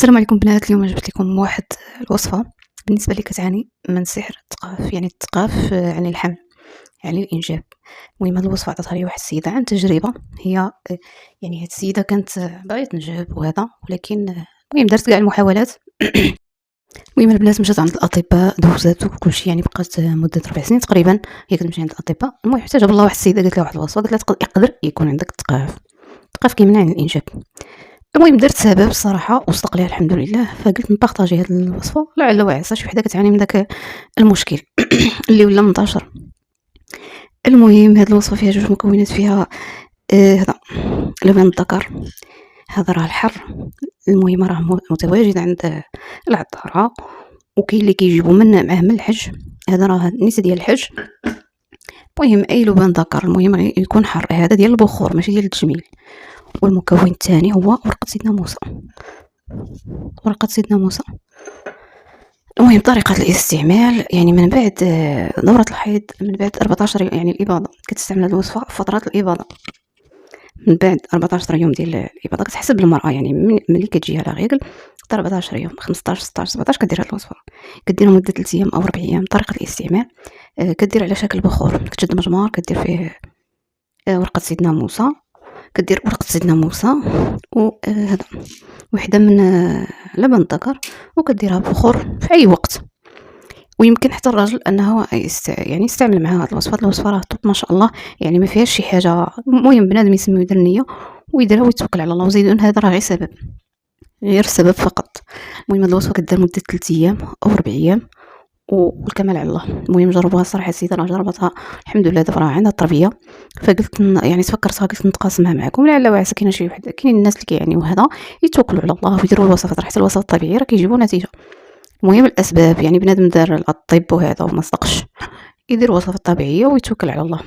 السلام عليكم بنات. اليوم جبت لكم واحد الوصفة بالنسبة اللي كتعاني من سحر الثقاف، يعني الثقاف عن الحمل، يعني الإنجاب. المهم هاد الوصفة عطاتها لي واحد السيدة عن تجربة. هي يعني هاد السيدة كانت باغية تنجب وهذا، ولكن المهم دارت كاع المحاولات. المهم البنات مشات عند الأطباء، دوزات وكلشي، يعني بقات مدة 4 سنين تقريبا هي كتمشي عند الأطباء. المهم حتى جاب الله واحد السيدة قالت لها واحد الوصفة، قالت لها يقدر يكون عندك الثقاف. الثقاف كيمنع عن الإنجاب. المهم درت سبب الصراحة وصدق ليها الحمد لله، فقلت نبارطاجي هاد الوصفة لعل وعسى شي وحدة كتعاني من داك المشكل اللي ولا منتشر. المهم هاد الوصفة فيها جوج مكونات. فيها هذا لبن الذكر، هذا راه الحر. المهم راه متواجد عند العطارة، وكاين اللي كيجيبو معاه من الحج، هذا راه نيس ديال الحج. المهم اي لبن ذكر، المهم يكون حر، هذا ديال البخور ماشي ديال التجميل. والمكون الثاني هو ورقة سيدنا موسى، ورقة سيدنا موسى. المهم طريقة الاستعمال، يعني من بعد دورة الحيض، من بعد 14 يوم، يعني الإباضة، كتستعمل هاد الوصفة في فترات الإباضة. من بعد 14 يوم ديال الإباضة كتحسب المرأة، يعني ملي كتجيها لا غيغل حتى 14 يوم، 15 16 17 كدير هاد الوصفة. كديرها مدة 3 أيام أو 4 أيام. طريقة الاستعمال كدير على شكل بخور، كتشد مجمار كدير فيه ورقة سيدنا موسى، كدير ورقة سيدنا موسى وهذا وحدة من لبن الذكر، وكديرها بخور في أي وقت. ويمكن حتى الراجل أنه يعني يستعمل معها هاد الوصفة. الوصفة راه توب ما شاء الله، يعني ما فيهاش شي حاجة. المهم بنادم يسمي يدير النية ويديرها ويتوكل على الله، وزيدون هذا راه غير سبب، غير السبب فقط. المهم هاد الوصفة كدير مدة 3 أيام أو 4 أيام، والكمال على الله. المهم جربوها الصراحه السيده راه جربتها الحمد لله، دابا راه عندها التربيه. فقلت يعني تفكرتها، قلت نتقاسمها معكم لعل وعسى. كاين شي وحده، كاين الناس اللي كيعنيو هذا يتوكلوا على الله ويديروا الوصفات، راه حتى الوصفات الطبيعيه راه كيجيبوا نتيجه. المهم الاسباب، يعني بنادم دار الطب وهذا وما صدقش، يدير وصفات طبيعيه ويتوكل على الله.